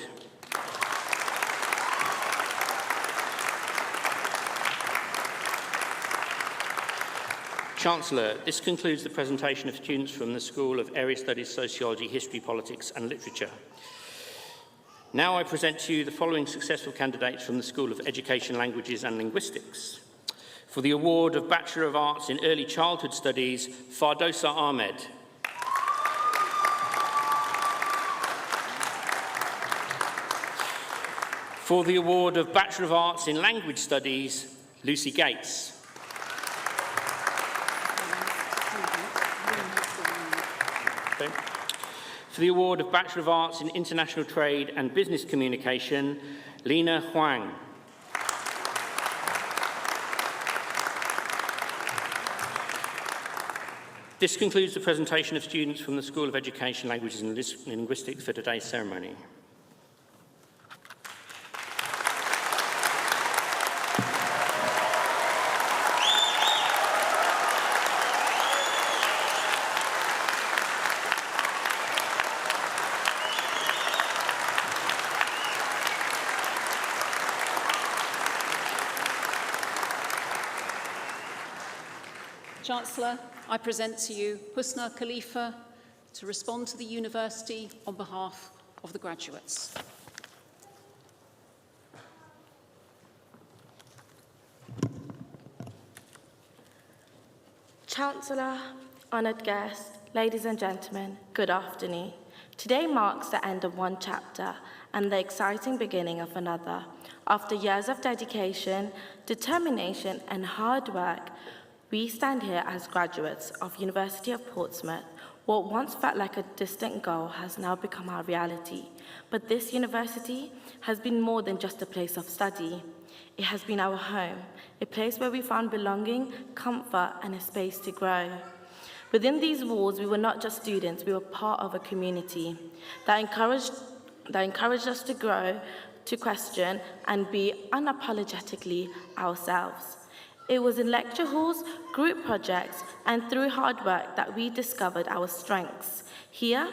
Chancellor, this concludes the presentation of students from the School of Area Studies, Sociology, History, Politics and Literature. Now I present to you the following successful candidates from the School of Education, Languages and Linguistics. For the award of Bachelor of Arts in Early Childhood Studies, Fardosa Ahmed. For the award of Bachelor of Arts in Language Studies, Lucy Gates. For the award of Bachelor of Arts in International Trade and Business Communication, Lina Huang. This concludes the presentation of students from the School of Education, Languages and Linguistics for today's ceremony. Chancellor, I present to you Husna Khalifa to respond to the University on behalf of the graduates. Chancellor, honoured guests, ladies and gentlemen, good afternoon. Today marks the end of one chapter and the exciting beginning of another. After years of dedication, determination and hard work, we stand here as graduates of University of Portsmouth. What once felt like a distant goal has now become our reality. But this university has been more than just a place of study. It has been our home, a place where we found belonging, comfort, and a space to grow. Within these walls, we were not just students, we were part of a community that encouraged us to grow, to question, and be unapologetically ourselves. It was in lecture halls, group projects, and through hard work that we discovered our strengths. Here,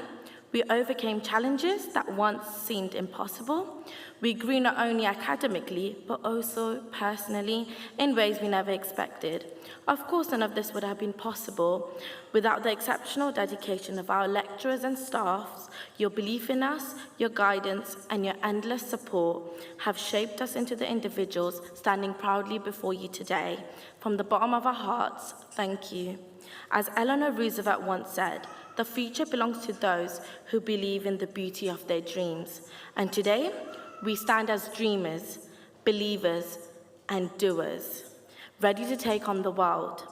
we overcame challenges that once seemed impossible. We grew not only academically, but also personally in ways we never expected. Of course, none of this would have been possible without the exceptional dedication of our lecturers and staffs. Your belief in us, your guidance, and your endless support have shaped us into the individuals standing proudly before you today. From the bottom of our hearts, thank you. As Eleanor Roosevelt once said, the future belongs to those who believe in the beauty of their dreams. And today, we stand as dreamers, believers, and doers, ready to take on the world.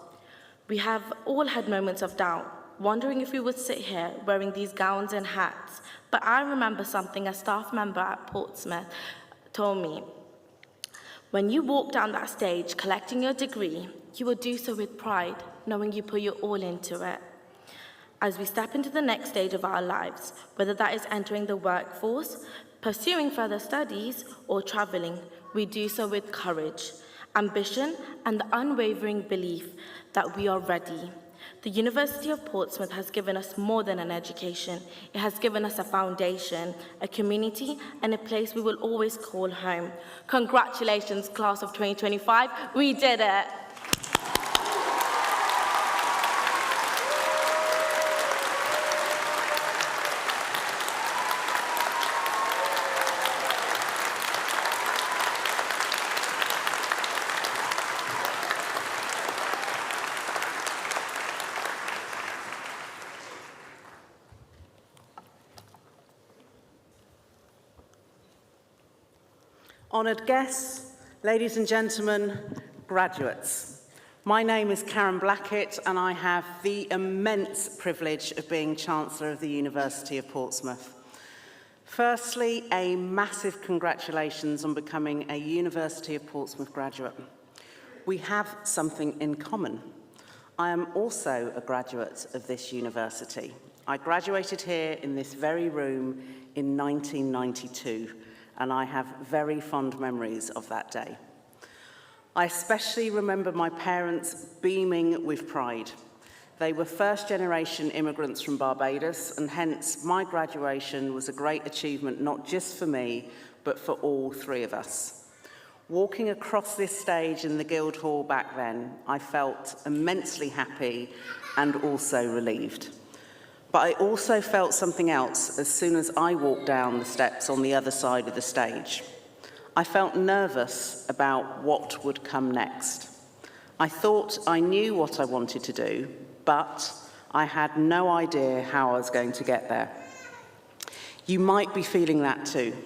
We have all had moments of doubt, wondering if we would sit here wearing these gowns and hats. But I remember something a staff member at Portsmouth told me. When you walk down that stage collecting your degree, you will do so with pride, knowing you put your all into it. As we step into the next stage of our lives, whether that is entering the workforce, pursuing further studies, or traveling, we do so with courage, ambition, and the unwavering belief that we are ready. The University of Portsmouth has given us more than an education. It has given us a foundation, a community, and a place we will always call home. Congratulations, class of 2025. We did it. Honoured guests, ladies and gentlemen, graduates. My name is Karen Blackett and I have the immense privilege of being Chancellor of the University of Portsmouth. Firstly, a massive congratulations on becoming a University of Portsmouth graduate. We have something in common. I am also a graduate of this university. I graduated here in this very room in 1992, and I have very fond memories of that day. I especially remember my parents beaming with pride. They were first-generation immigrants from Barbados, and hence my graduation was a great achievement not just for me, but for all three of us. Walking across this stage in the Guildhall back then, I felt immensely happy and also relieved. But I also felt something else as soon as I walked down the steps on the other side of the stage. I felt nervous about what would come next. I thought I knew what I wanted to do, but I had no idea how I was going to get there. You might be feeling that too.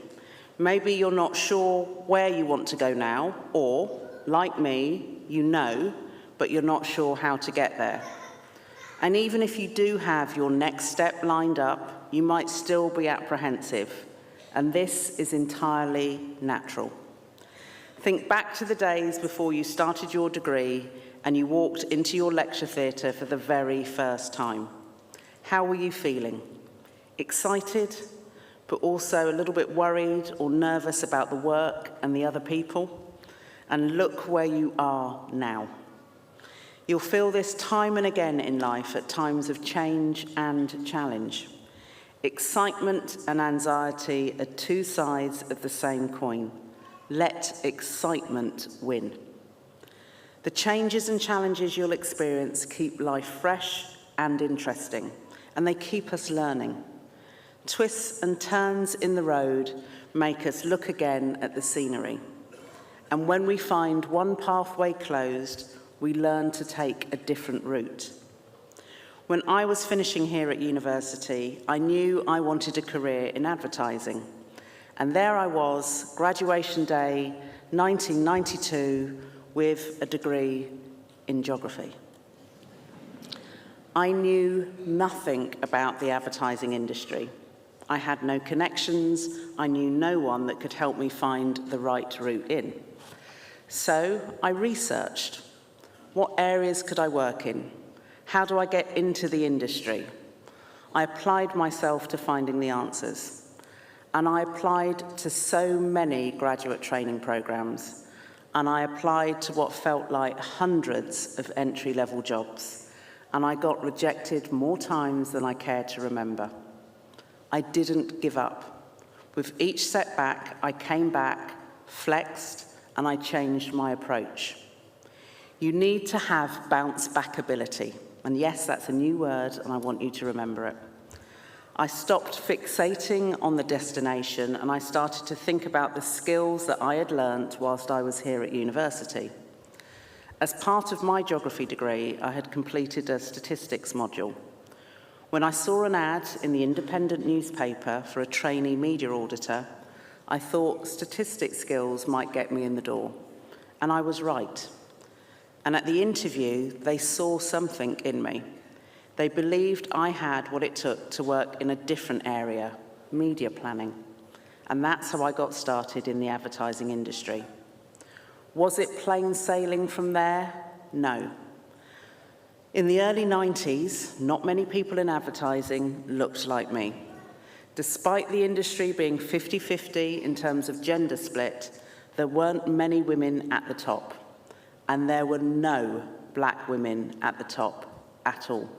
Maybe you're not sure where you want to go now, or, like me, you know, but you're not sure how to get there. And even if you do have your next step lined up, you might still be apprehensive, and this is entirely natural. Think back to the days before you started your degree and you walked into your lecture theatre for the very first time. How were you feeling? Excited, but also a little bit worried or nervous about the work and the other people? And look where you are now. You'll feel this time and again in life at times of change and challenge. Excitement and anxiety are two sides of the same coin. Let excitement win. The changes and challenges you'll experience keep life fresh and interesting, and they keep us learning. Twists and turns in the road make us look again at the scenery. And when we find one pathway closed, we learn to take a different route. When I was finishing here at university, I knew I wanted a career in advertising. And there I was, graduation day, 1992, with a degree in geography. I knew nothing about the advertising industry. I had no connections. I knew no one that could help me find the right route in. So I researched. What areas could I work in? How do I get into the industry? I applied myself to finding the answers. And I applied to so many graduate training programs. And I applied to what felt like hundreds of entry-level jobs. And I got rejected more times than I care to remember. I didn't give up. With each setback, I came back, flexed, and I changed my approach. You need to have bounce-back ability. And yes, that's a new word, and I want you to remember it. I stopped fixating on the destination, and I started to think about the skills that I had learnt whilst I was here at university. As part of my geography degree, I had completed a statistics module. When I saw an ad in the independent newspaper for a trainee media auditor, I thought statistics skills might get me in the door. And I was right. And at the interview, they saw something in me. They believed I had what it took to work in a different area, media planning. And that's how I got started in the advertising industry. Was it plain sailing from there? No. In the early 90s, not many people in advertising looked like me. Despite the industry being 50-50 in terms of gender split, there weren't many women at the top. And there were no black women at the top at all.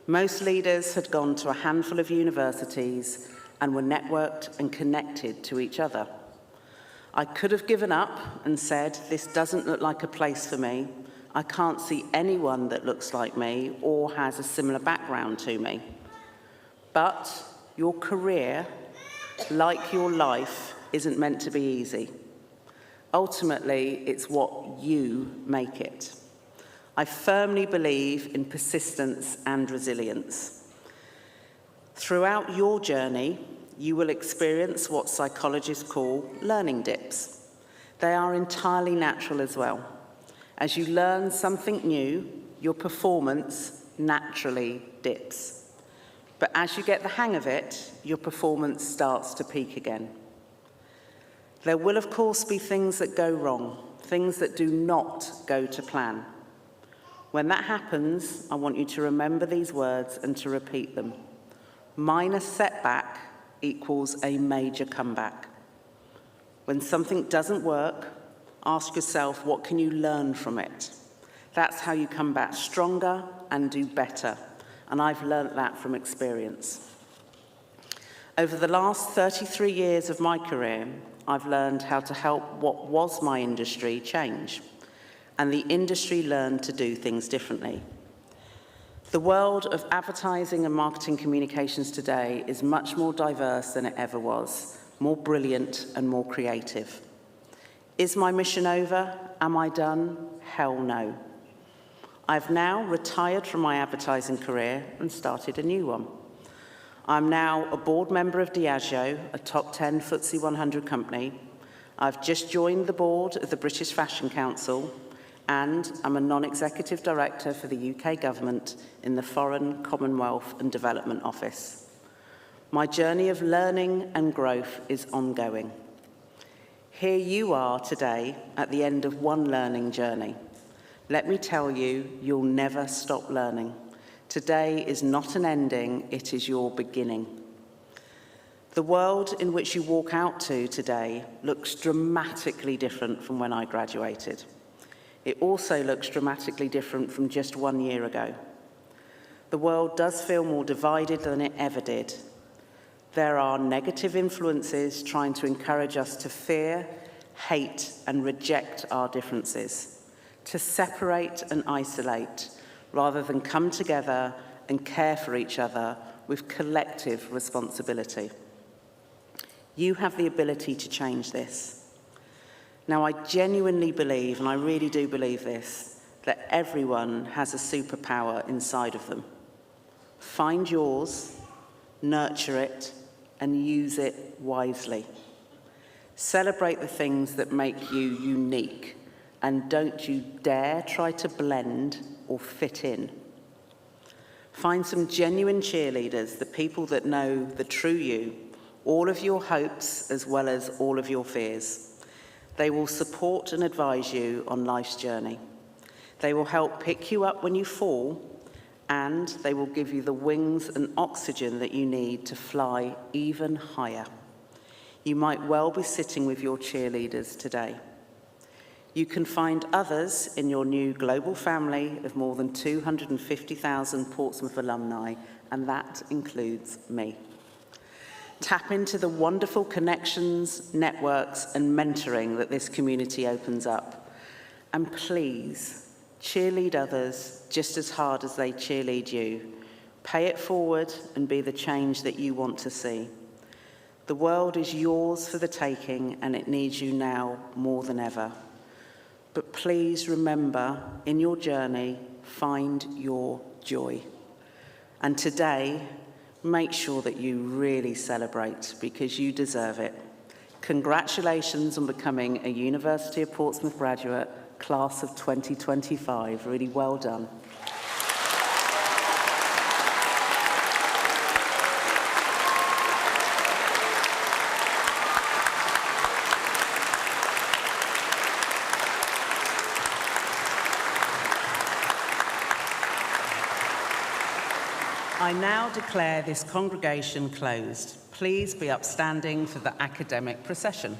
Most leaders had gone to a handful of universities and were networked and connected to each other. I could have given up and said, this doesn't look like a place for me. I can't see anyone that looks like me or has a similar background to me. But your career, like your life, isn't meant to be easy. Ultimately, it's what you make it. I firmly believe in persistence and resilience. Throughout your journey, you will experience what psychologists call learning dips. They are entirely natural as well. As you learn something new, your performance naturally dips. But as you get the hang of it, your performance starts to peak again. There will, of course, be things that go wrong, things that do not go to plan. When that happens, I want you to remember these words and to repeat them. Minor setback equals a major comeback. When something doesn't work, ask yourself, what can you learn from it? That's how you come back stronger and do better. And I've learnt that from experience. Over the last 33 years of my career, I've learned how to help what was my industry change. And the industry learned to do things differently. The world of advertising and marketing communications today is much more diverse than it ever was, more brilliant and more creative. Is my mission over? Am I done? Hell no. I've now retired from my advertising career and started a new one. I'm now a board member of Diageo, a top 10 FTSE 100 company. I've just joined the board of the British Fashion Council, and I'm a non-executive director for the UK government in the Foreign, Commonwealth and Development Office. My journey of learning and growth is ongoing. Here you are today at the end of one learning journey. Let me tell you, you'll never stop learning. Today is not an ending, it is your beginning. The world in which you walk out to today looks dramatically different from when I graduated. It also looks dramatically different from just 1 year ago. The world does feel more divided than it ever did. There are negative influences trying to encourage us to fear, hate, and reject our differences, to separate and isolate, rather than come together and care for each other with collective responsibility. You have the ability to change this. Now, I genuinely believe, and I really do believe this, that everyone has a superpower inside of them. Find yours, nurture it, and use it wisely. Celebrate the things that make you unique, and don't you dare try to blend or fit in. Find some genuine cheerleaders, the people that know the true you, all of your hopes as well as all of your fears. They will support and advise you on life's journey. They will help pick you up when you fall, and they will give you the wings and oxygen that you need to fly even higher. You might well be sitting with your cheerleaders today. You can find others in your new global family of more than 250,000 Portsmouth alumni, and that includes me. Tap into the wonderful connections, networks, and mentoring that this community opens up. And please, cheerlead others just as hard as they cheerlead you. Pay it forward and be the change that you want to see. The world is yours for the taking, and it needs you now more than ever. But please remember, in your journey, find your joy. And today, make sure that you really celebrate, because you deserve it. Congratulations on becoming a University of Portsmouth graduate, class of 2025. Really well done. I now declare this congregation closed. Please be upstanding for the academic procession.